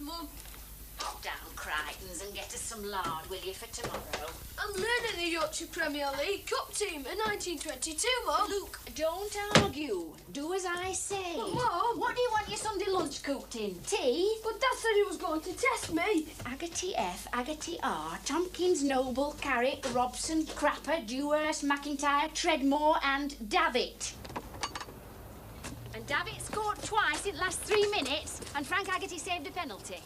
Mum. Pop down Crichtons and get us some lard, will you, for tomorrow? I'm learning the Yorkshire Premier League Cup team in 1922, Mum. Look, don't argue. Do as I say. But, Mum... What do you want your Sunday lunch cooked in? Tea? But Dad said he was going to test me. Agate F, Agate R, Tompkins, Noble, Carrick, Robson, Crapper, Dewhurst, McIntyre, Treadmore and Davitt. And Davitt scored twice in the last 3 minutes, and Frank Agate saved a penalty.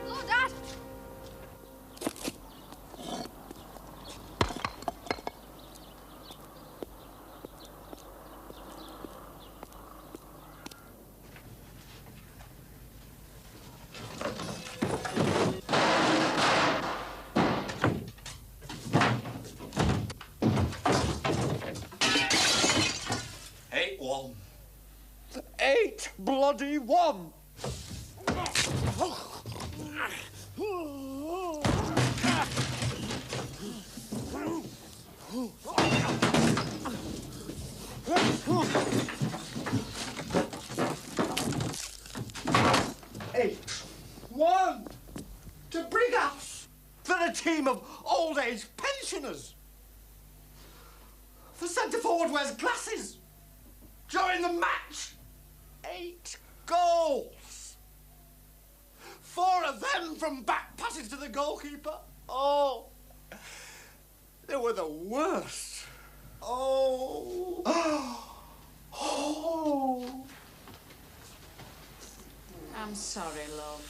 Hello, Dad. Bloody one! 8-1 to Brighouse for the team of old age pensioners. The centre forward wears glasses during the match. 8 goals. 4 of them from back passes to the goalkeeper. Oh, they were the worst. Oh. Oh. I'm sorry, love.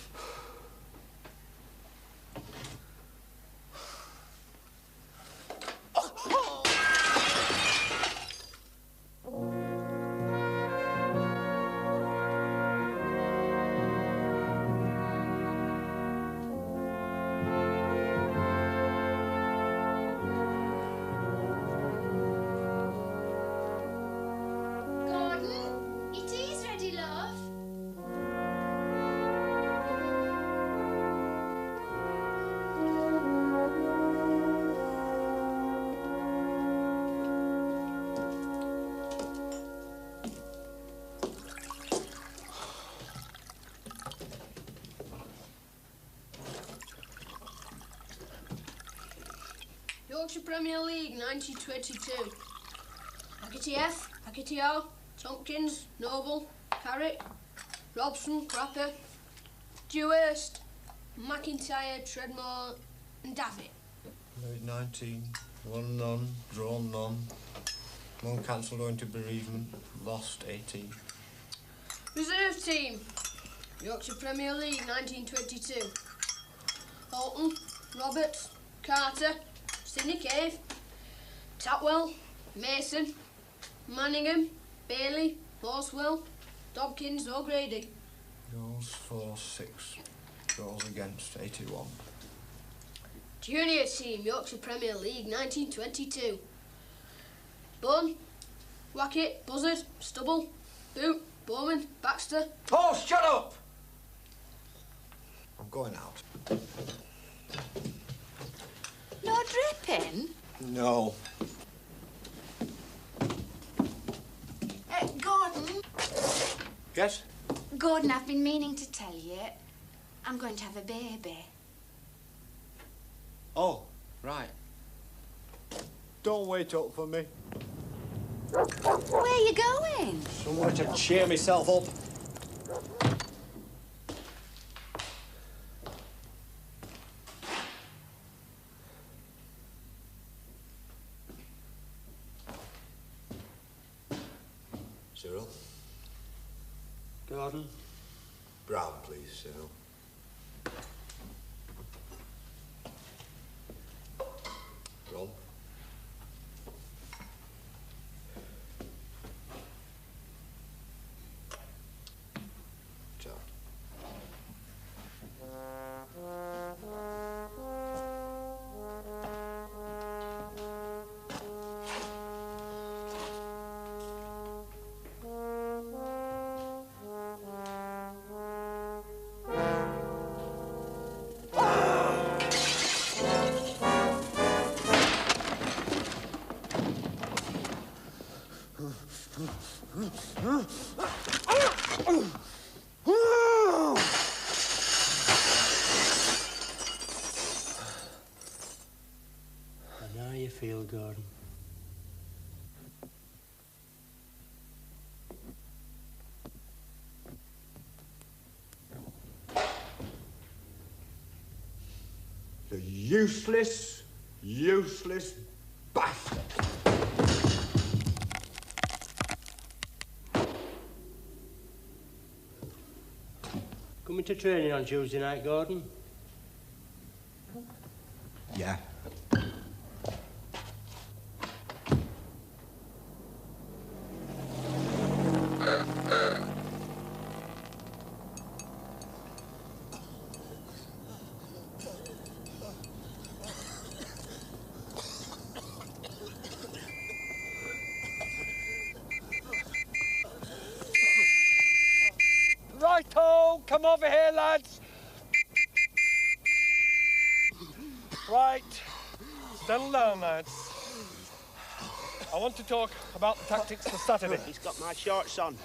Yorkshire Premier League 1922. Agate F, Agate R, Tompkins, Noble, Carrick, Robson, Crapper, Dewhurst, McIntyre, Treadmore and Davitt. Made 19, won none, drawn none, one cancelled owing to bereavement, lost 18. Reserve team, Yorkshire Premier League 1922. Holton, Roberts, Carter, Sidney Cave, Tatwell, Mason, Manningham, Bailey, Horswell, Dobkins, O'Grady. Goals for 6, goals against 81. Junior team, Yorkshire Premier League 1922. Bunn, Wackett, Buzzard, Stubble, Boot, Bowman, Baxter. Oh, shut up! I'm going out. Lord Ripping? No. Gordon? Yes? Gordon, I've been meaning to tell you. I'm going to have a baby. Oh, right. Don't wait up for me. Where are you going? Somewhere to cheer myself up. Cyril? Gordon? Brown, please, Cyril. Ron? Ciao. And how you feel, Gordon? You useless, useless bastard. Coming to training on Tuesday night, Gordon? Yeah. Righto, come over here, lads. Right, settle down, lads. I want to talk about the tactics for Saturday. He's got my shorts on.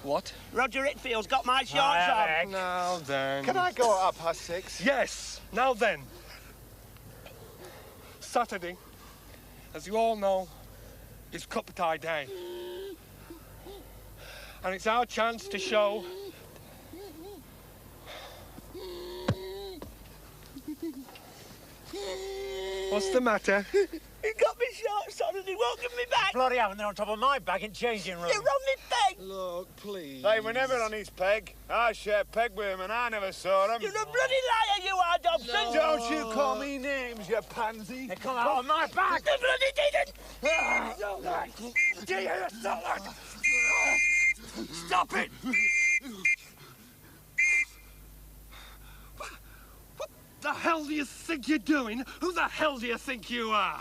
What? Roger Itfield's got my shorts on. Now then. Can I go at 6:30? Yes, now then. Saturday, as you all know, is Cup Tie Day. And it's our chance to show what's the matter? He got me shorts on and he won't give me back. Bloody hell, and they're on top of my bag in changing room. You're on me peg. Look, please. They were never on his peg. I shared peg with him and I never saw him. You're a bloody liar, you are, Dobson. Don't you call me names, you pansy. They come out of my bag. You bloody didn't. Do you hear that? Stop it! What the hell do you think you're doing? Who the hell do you think you are?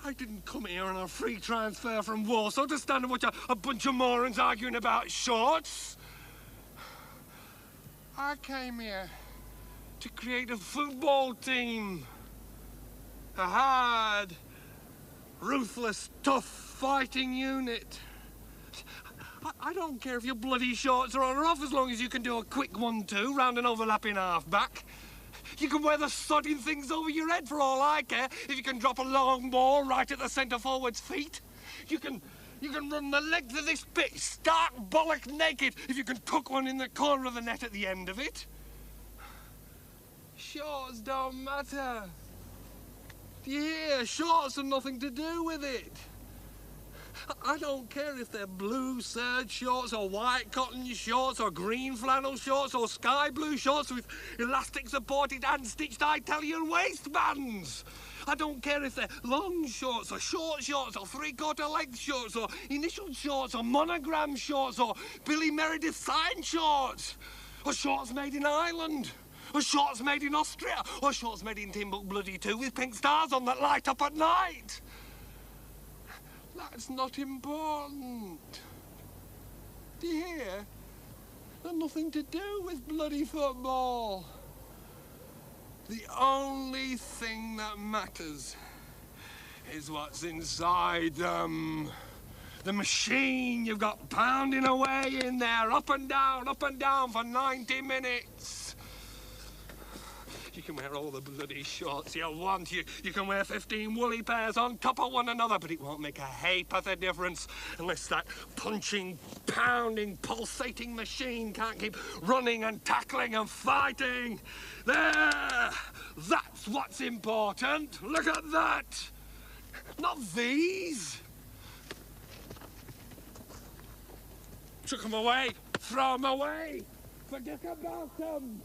I didn't come here on a free transfer from Warsaw to stand and watch a bunch of morons arguing about shorts. I came here to create a football team. A hard, ruthless, tough fighting unit. I don't care if your bloody shorts are on or off as long as you can do a quick 1-2 round an overlapping half-back. You can wear the sodding things over your head for all I care if you can drop a long ball right at the centre forward's feet. You can run the length of this pitch stark bollock naked if you can tuck one in the corner of the net at the end of it. Shorts don't matter. Do you hear? Shorts have nothing to do with it. I don't care if they're blue serge shorts or white cotton shorts or green flannel shorts or sky blue shorts with elastic supported hand-stitched Italian waistbands. I don't care if they're long shorts or short shorts or three-quarter length shorts or initial shorts or monogram shorts or Billy Meredith sign shorts or shorts made in Ireland or shorts made in Austria or shorts made in Timbuk Bloody too with pink stars on that light up at night. That's not important. Do you hear? They've nothing to do with bloody football. The only thing that matters is what's inside them. The machine you've got pounding away in there, up and down for 90 minutes. You can wear all the bloody shorts you want. You can wear 15 woolly pairs on top of one another, but it won't make a ha'porth of difference unless that punching, pounding, pulsating machine can't keep running and tackling and fighting. There! That's what's important. Look at that! Not these. Chuck them away. Throw them away. Forget about them.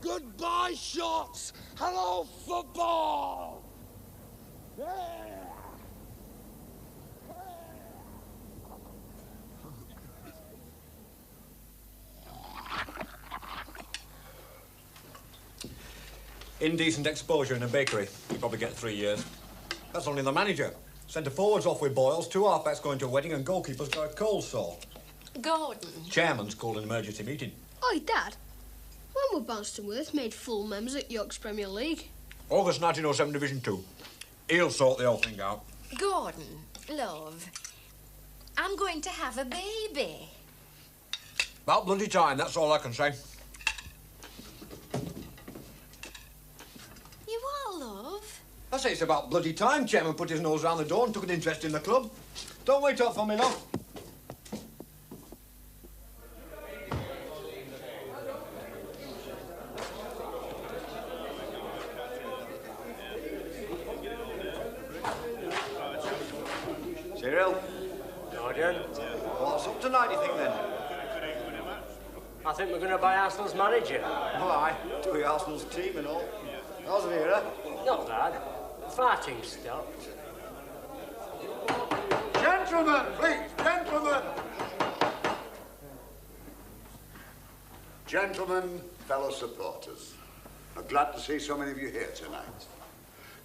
Goodbye, shorts. Hello, football. Yeah. Indecent exposure in a bakery. You probably get 3 years. That's only the manager. Centre forwards off with boils, 2 half-backs going to a wedding, and goalkeeper's got a cold sore. Gordon. Chairman's called an emergency meeting. Oi, Dad. When were Bansterworth made full members at York's Premier League? August 1907, Division 2. He'll sort the whole thing out. Gordon, love, I'm going to have a baby. About bloody time, that's all I can say. You are, love? I say it's about bloody time. Chairman put his nose round the door and took an interest in the club. Don't wait up for me, love. Cyril? Gordon? What's up tonight, you think, then? I think we're going to buy Arsenal's manager. Why? To Arsenal's team and all. How's Vera? Not bad. Fighting stopped. Gentlemen, please, gentlemen! Gentlemen, fellow supporters, I'm glad to see so many of you here tonight.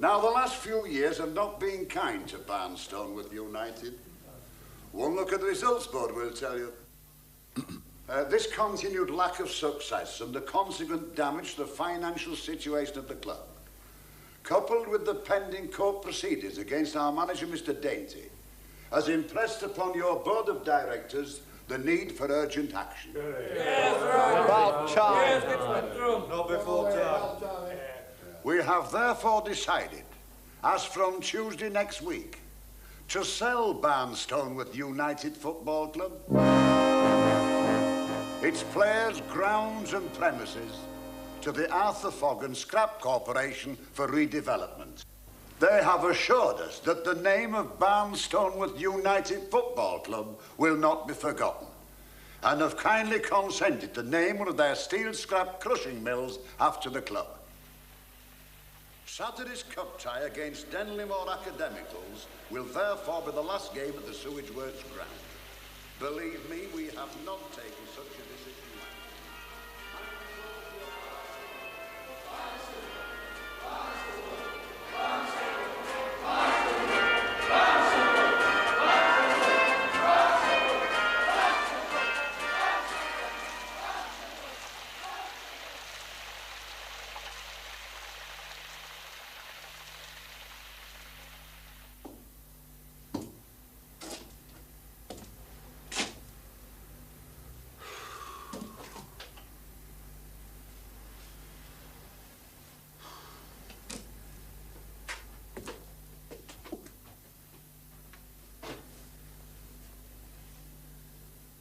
Now, the last few years have not been kind to Barnstone United. One look at the results board will tell you. This continued lack of success and the consequent damage to the financial situation of the club, coupled with the pending court proceedings against our manager, Mr. Dainty, has impressed upon your board of directors the need for urgent action. About time. Not before time. We have therefore decided, as from Tuesday next week, to sell Barnstone United Football Club, its players, grounds and premises, to the Arthur Fogg and Scrap Corporation for redevelopment. They have assured us that the name of Barnstone United Football Club will not be forgotten, and have kindly consented to name one of their steel scrap crushing mills after the club. Saturday's cup tie against Denlymore Academicals will therefore be the last game at the Sewage Works ground. Believe me, we have not taken such a decision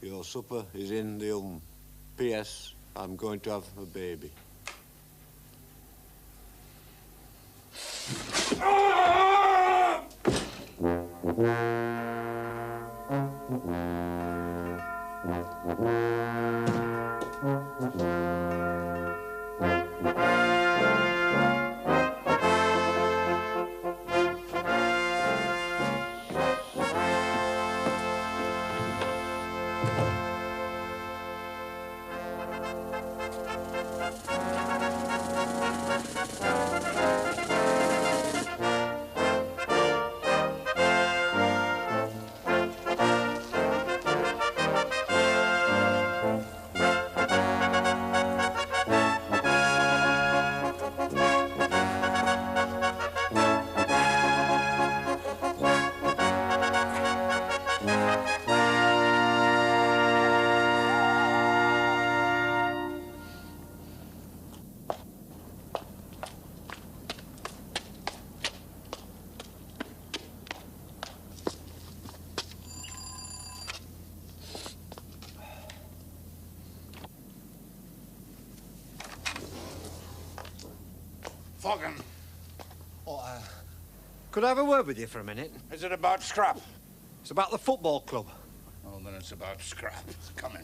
Your supper is in the oven. P.S. I'm going to have a baby. Foggin. Oh, could I have a word with you for a minute? Is it about scrap? It's about the football club. Oh, then it's about scrap. Come in.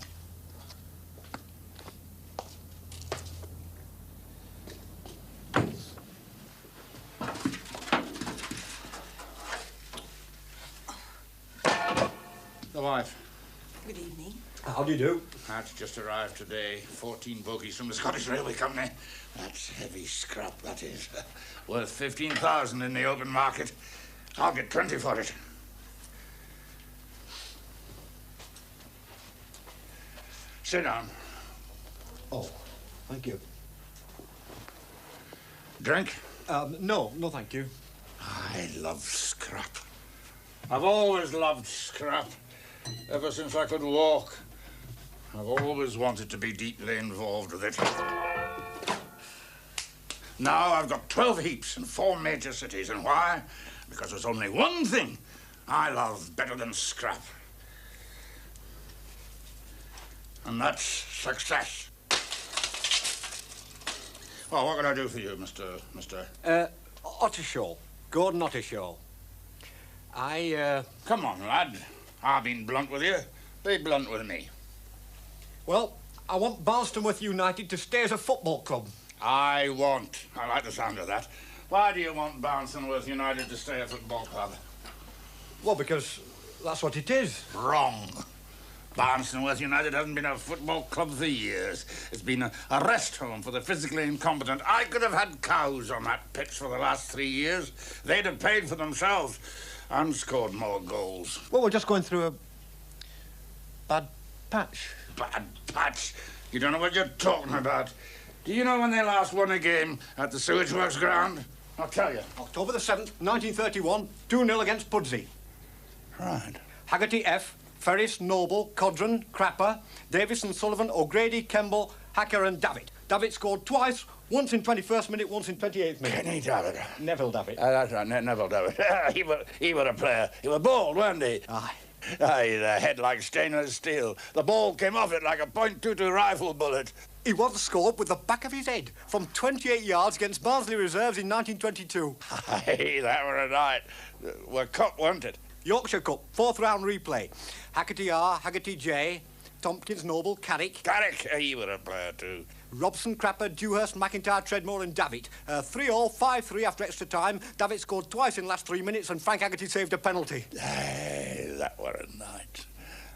The wife. Good evening. How do you do? That's just arrived today. 14 bogies from the Scottish Railway Company. That's heavy scrap, that is. Worth 15,000 in the open market. I'll get 20 for it. Sit down. Oh, thank you. Drink? No, thank you. I love scrap. I've always loved scrap. Ever since I could walk. I've always wanted to be deeply involved with it. Now I've got 12 heaps in 4 major cities. And why? Because there's only one thing I love better than scrap. And that's success. Well, what can I do for you, Mr. Ottershaw. Gordon Ottershaw. Come on, lad. I've been blunt with you. Be blunt with me. Well, I want Barnstoneworth United to stay as a football club. I like the sound of that. Why do you want Barnstoneworth United to stay a football club? Well, because that's what it is. Wrong. Barnstoneworth United hasn't been a football club for years. It's been a rest home for the physically incompetent. I could have had cows on that pitch for the last 3 years. They'd have paid for themselves and scored more goals. Well, we're just going through a bad patch. Bad patch? You don't know what you're talking about. Do you know when they last won a game at the Sewage Works ground? I'll tell you. October the 7th, 1931, 2-0 against Pudsey. Right. Haggerty F, Ferris, Noble, Codron, Crapper, Davison, Sullivan, O'Grady, Kemble, Hacker and Davitt. Davitt scored twice, once in 21st minute, once in 28th minute. Kenny Davitt. Neville Davitt. That's right, Neville Davitt. he were a player. He were bald, weren't he? Aye. Aye, the head like stainless steel. The ball came off it like a .22 rifle bullet. He once scored with the back of his head from 28 yards against Barnsley Reserves in 1922. Aye, that were a night. Were cup, weren't it? Yorkshire Cup, 4th round replay. Haggerty R, Haggerty J, Tompkins, Noble, Carrick. Carrick, he were a player too. Robson, Crapper, Dewhurst, McIntyre, Treadmore and Davitt. 3-all, 5-3 after extra time. Davitt scored twice in the last 3 minutes and Frank Haggerty saved a penalty. Aye, that were a night.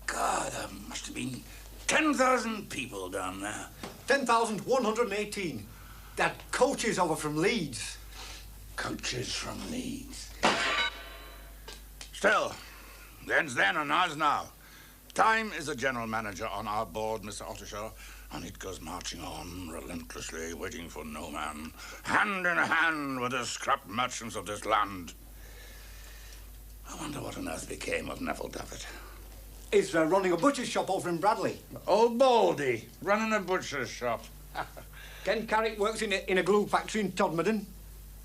God, there must have been 10,000 people down there. 10,118. They're coaches over from Leeds. Coaches from Leeds. Still, then's then and now's now. Time is a general manager on our board, Mr. Ottershaw, and it goes marching on relentlessly, waiting for no man, hand in hand with the scrap merchants of this land. I wonder what on earth became of Neville Davitt. He's running a butcher's shop over in Bradley. Old Baldy, running a butcher's shop. Ken Carrick works in a glue factory in Todmorden.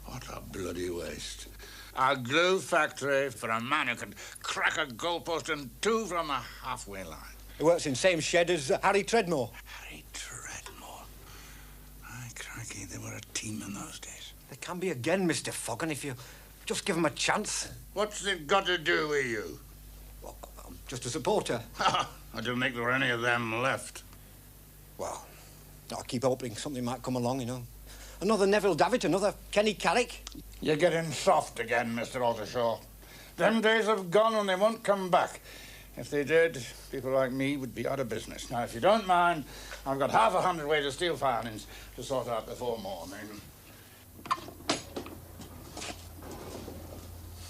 What a bloody waste. A glue factory for a man who can crack a goalpost in two from the halfway line. He works in the same shed as Harry Treadmore. Harry Treadmore. Aye, crikey, they were a team in those days. They can be again, Mr. Foggin, if you just give them a chance. What's it got to do with you? Well, I'm just a supporter. I didn't think there were any of them left. Well, I keep hoping something might come along, you know. Another Neville Davitt, another Kenny Carrick. You're getting soft again, Mr. Ottershaw. Them days have gone and they won't come back. If they did, people like me would be out of business. Now, if you don't mind, I've got half a hundredweight of steel filings to sort out before morning.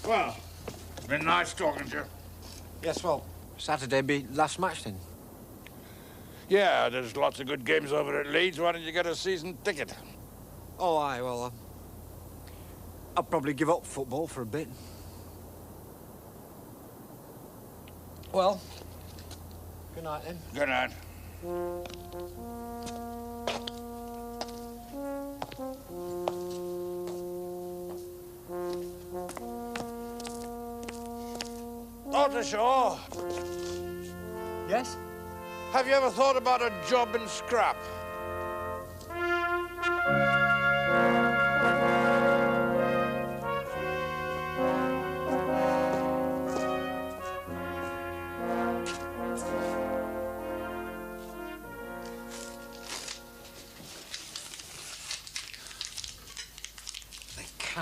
Well, it's been nice talking to you. Yes, well, Saturday be last match then. Yeah, there's lots of good games over at Leeds. Why don't you get a season ticket? Oh, aye, well, I'll probably give up football for a bit. Well, good night then. Good night. Ottershaw. Yes? Have you ever thought about a job in scrap?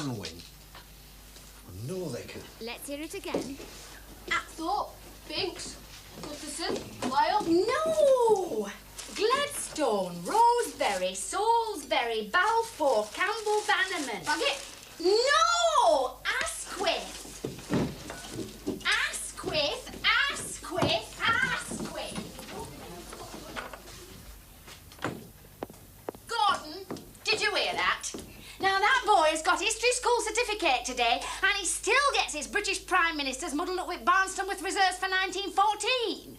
can win. I know they can. Let's hear it again. Apthorpe, Binks, Gutterson, Lyle. No! Gladstone, Roseberry, Salisbury, Balfour, Campbell Bannerman. Baggett. No! Asquith! Asquith! Asquith! Asquith! Gordon, did you hear that? Now that boy has got history school certificate today and he still gets his British Prime Ministers muddled up with Barnston with reserves for 1914.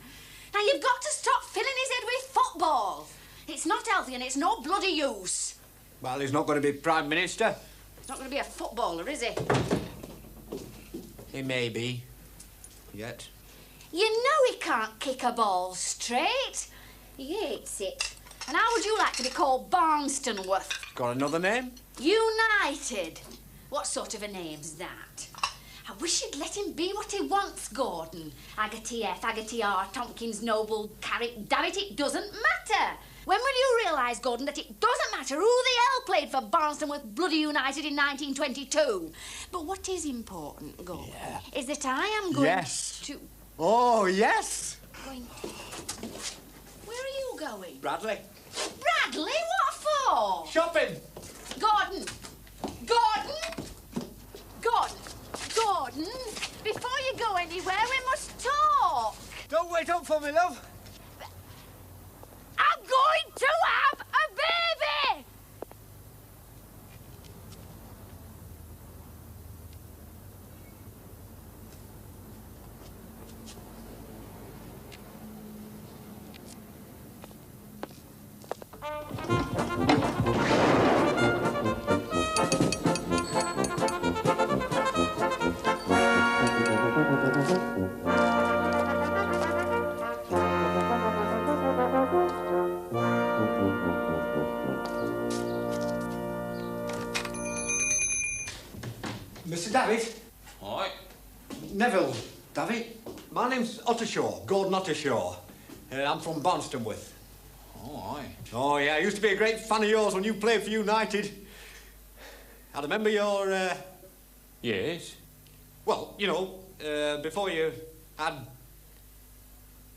Now you've got to stop filling his head with football. It's not healthy and it's no bloody use. Well, he's not going to be Prime Minister. He's not going to be a footballer, is he? He may be. Yet. You know he can't kick a ball straight. He hates it. And how would you like to be called Barnstonworth? Got another name? United. What sort of a name's that? I wish you'd let him be what he wants, Gordon. Haggerty F, Haggerty R, Tompkins, Noble, Carrick, Davitt, it doesn't matter. When will you realise, Gordon, that it doesn't matter who the hell played for Barnstonworth Bloody United in 1922? But what is important, Gordon, is that I am going to... Oh, yes! Going... Where are you going? Bradley. Bradley? What for? Shopping. Gordon! Gordon! Gordon! Gordon! Before you go anywhere, we must talk! Don't wait up for me, love. I'm going to have a baby! Mr. Davitt? Aye. Neville, Davitt. My name's Ottershaw, Gordon Ottershaw. I'm from Barnstonworth. Oh, aye. Oh, yeah, I used to be a great fan of yours when you played for United. I remember your, Yes? Well, you know, before you had...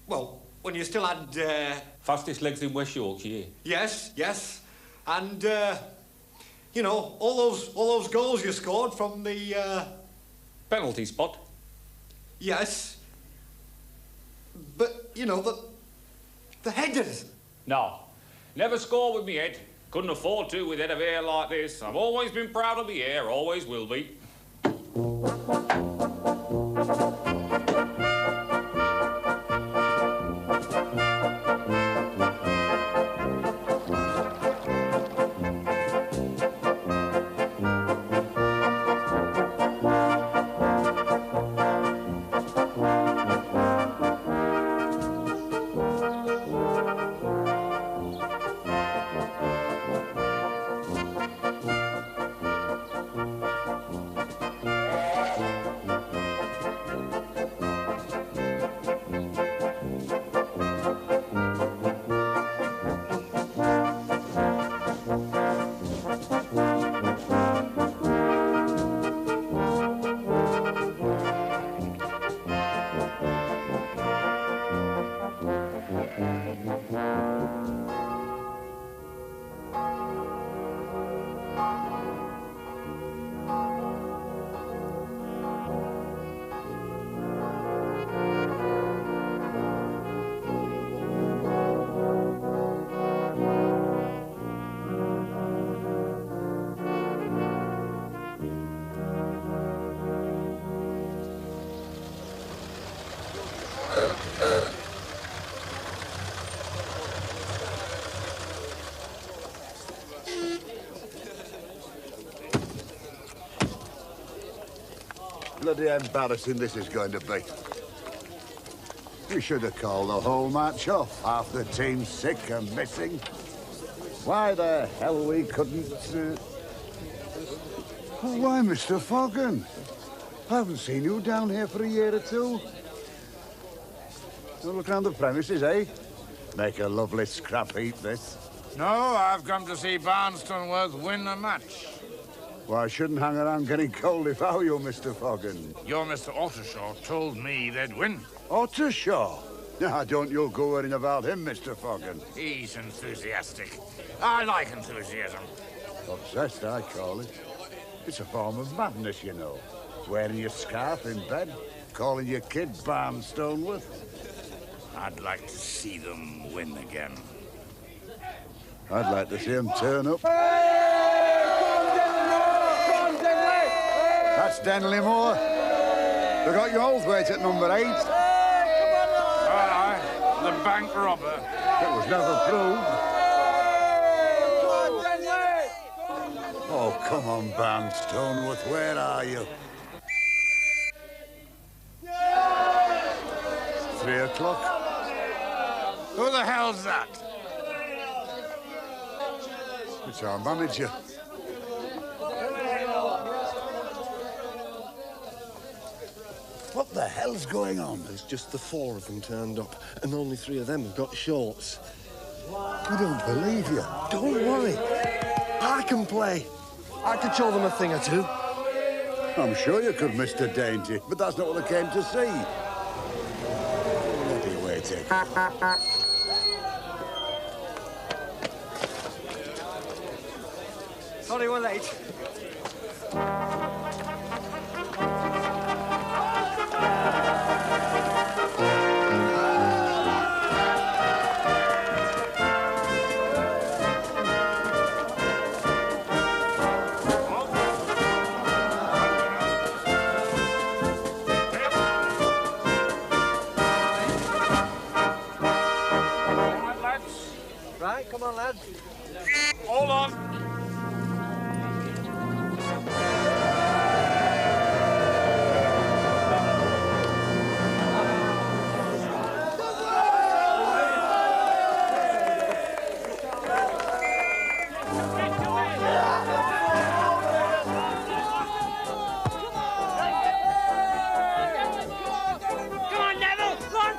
Well, when you still had, Fastest legs in West Yorkshire. Yes, yes. And, you know, all those goals you scored from the, Penalty spot. Yes. But, you know, the headers. No. Never score with me head. Couldn't afford to with head of hair like this. I've always been proud of me hair, always will be. Bloody embarrassing this is going to be. We should have called the whole match off. Half the team's sick and missing. Why the hell we couldn't... Oh, why, Mr. Foggen? I haven't seen you down here for a year or two. Don't look around the premises, eh? Make a lovely scrap heap, this. No, I've come to see Barnstonworth win a match. Why, I shouldn't hang around getting cold if I were you, Mr. Foggin. Your Mr. Ottershaw told me they'd win. Ottershaw? Now, don't you go worrying about him, Mr. Foggin. He's enthusiastic. I like enthusiasm. Obsessed, I call it. It's a form of madness, you know. Wearing your scarf in bed, calling your kid Barnstoneworth. I'd like to see them win again. I'd like to see him turn up. That's Denley Moore. They got your Oldthwaite at number 8. Aye, the bank robber. It was never proved. Oh, come on, Barnstoneworth, where are you? 3 o'clock. Who the hell's that? It's our manager. What the hell's going on? There's just the 4 of them turned up, and only 3 of them have got shorts. I don't believe you. Don't worry. I can play. I could show them a thing or two. I'm sure you could, Mr. Dainty, but that's not what I came to see. Bloody waiting. Sorry we're late. Right, come on, lads. Hold on. Come on, Neville! Come on!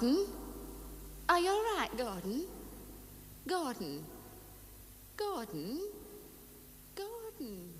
Gordon? Are you all right, Gordon? Gordon? Gordon? Gordon?